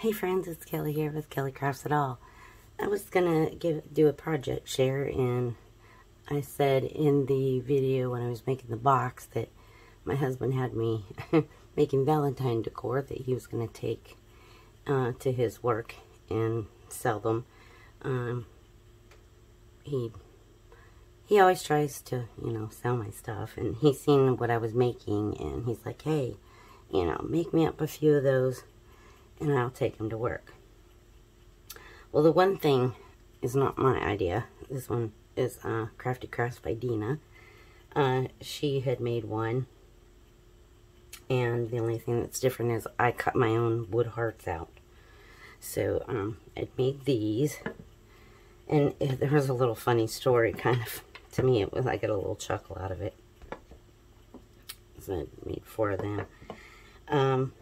Hey friends, it's Kelly here with Kelly Crafts It All. I was gonna do a project share, and I said in the video when I was making the box that my husband had me making Valentine decor that he was gonna take to his work and sell them. He always tries to, sell my stuff, and he's seen what I was making, and he's like, hey, make me up a few of those and I'll take them to work. Well, the one thing is not my idea. This one is Crafty Crafts by Deanna. She had made one, and the only thing that's different is I cut my own wood hearts out. So I made these, and there was a little funny story, kind of, to me. It was, I got a little chuckle out of it. So I made 4 of them.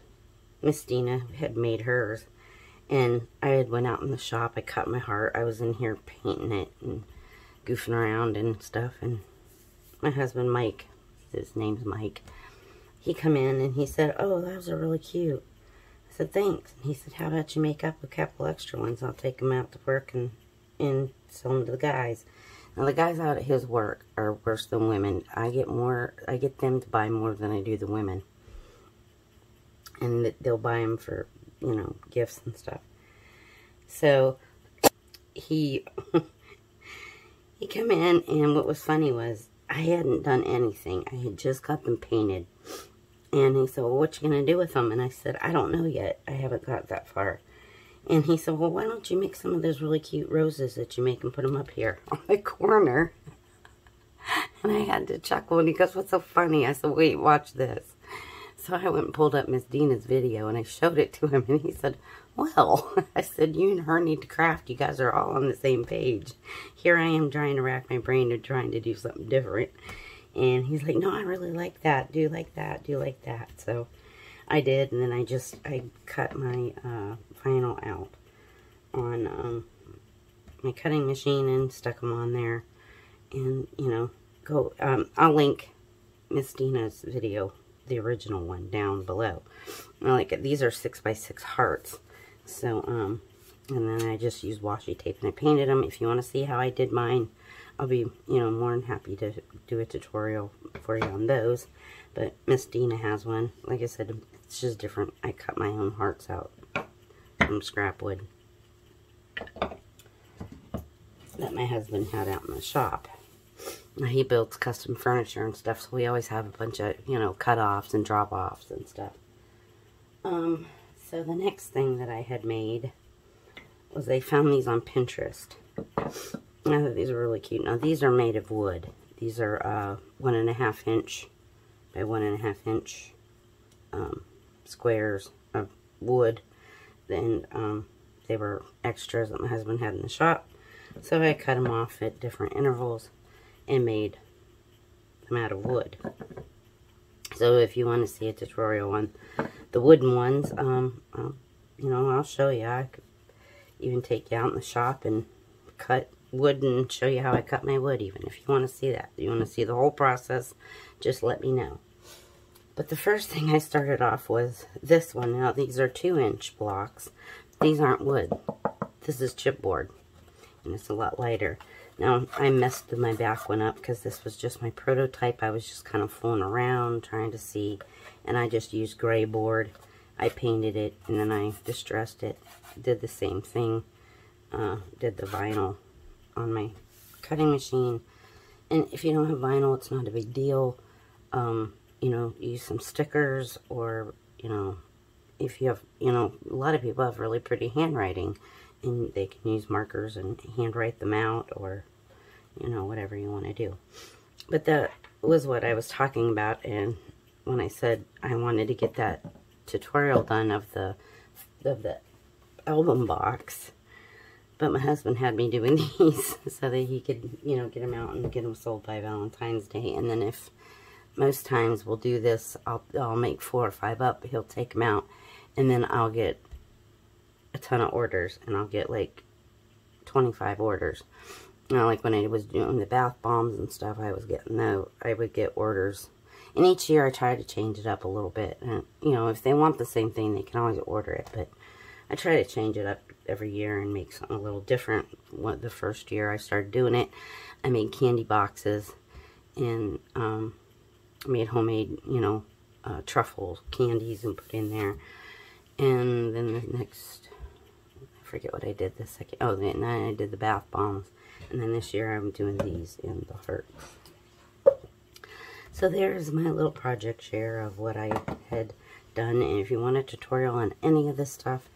Miss Deanna had made hers, and I had went out in the shop. I cut my heart. I was in here painting it and goofing around and stuff, and my husband Mike, his name's Mike, he come in and he said, oh, those are really cute. I said, thanks. And he said, how about you make up a couple extra ones? I'll take them out to work and sell them to the guys. Now, the guys out at his work are worse than women. I get them to buy more than I do the women. And they'll buy them for, gifts and stuff. So, he come in, and what was funny was, I hadn't done anything. I had just got them painted. And he said, well, what you going to do with them? And I said, I don't know yet. I haven't got that far. And he said, well, why don't you make some of those really cute roses that you make and put them up here on the corner? And I had to chuckle, and he goes, what's so funny? I said, wait, watch this. So I went and pulled up Miss Deanna's video, and I showed it to him, and he said, well, I said, you and her need to craft. You guys are all on the same page. Here I am trying to rack my brain and trying to do something different. And he's like, no, I really like that. Do you like that? Do you like that? So I did, and then I cut my vinyl out on my cutting machine and stuck them on there. And, I'll link Miss Deanna's video, the original one, down below. These are 6x6 hearts. So, and then I just used washi tape and I painted them. If you want to see how I did mine, I'll be, more than happy to do a tutorial for you on those. But Miss Deanna has one. Like I said, it's just different. I cut my own hearts out from scrap wood that my husband had out in the shop. Now, he builds custom furniture and stuff, so we always have a bunch of, cut-offs and drop-offs and stuff. So the next thing that I had made was I found these on Pinterest. I thought these were really cute. Now, these are made of wood. These are 1.5 inch by 1.5 inch squares of wood. Then they were extras that my husband had in the shop. So I cut them off at different intervals and made them out of wood. So if you want to see a tutorial on the wooden ones, I'll show you. I could even take you out in the shop and cut wood and show you how I cut my wood, even if you want to see that. If you want to see the whole process, just let me know. But the first thing I started off was this one. Now, these are 2-inch blocks. These aren't wood. This is chipboard, and it's a lot lighter. Now, I messed my back one up because this was just my prototype. I was just kind of fooling around, trying to see, and I just used gray board. I painted it, and then I distressed it. Did the same thing. Did the vinyl on my cutting machine. And if you don't have vinyl, it's not a big deal. Use some stickers, or, if you have, a lot of people have really pretty handwriting, and they can use markers and handwrite them out, or, whatever you want to do. But that was what I was talking about, and when I said I wanted to get that tutorial done of the album box, but my husband had me doing these so that he could, get them out and get them sold by Valentine's Day. And then if most times we'll do this, I'll make 4 or 5 up, he'll take them out, and then I'll get a ton of orders, and I'll get like 25 orders. Like when I was doing the bath bombs and stuff, I would get orders And each year I try to change it up a little bit. And, you know, if they want the same thing, they can always order it. But I try to change it up every year and make something a little different. The first year I started doing it, I made candy boxes and made homemade, you know, truffle candies and put in there. And then the next, I forget what I did the second, oh, then I did the bath bombs. And then this year I'm doing these in the hearts. So there's my little project share of what I had done. And if you want a tutorial on any of this stuff,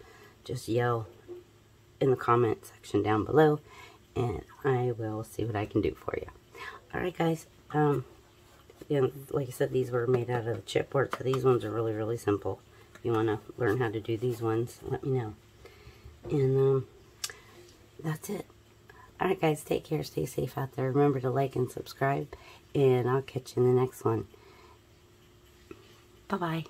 just yell in the comment section down below, and I will see what I can do for you. Alright guys, you know, like I said, these were made out of chipboard, so these ones are really, really simple. If you want to learn how to do these ones, let me know. And that's it. Alright guys, take care, stay safe out there. Remember to like and subscribe, and I'll catch you in the next one. Bye-bye.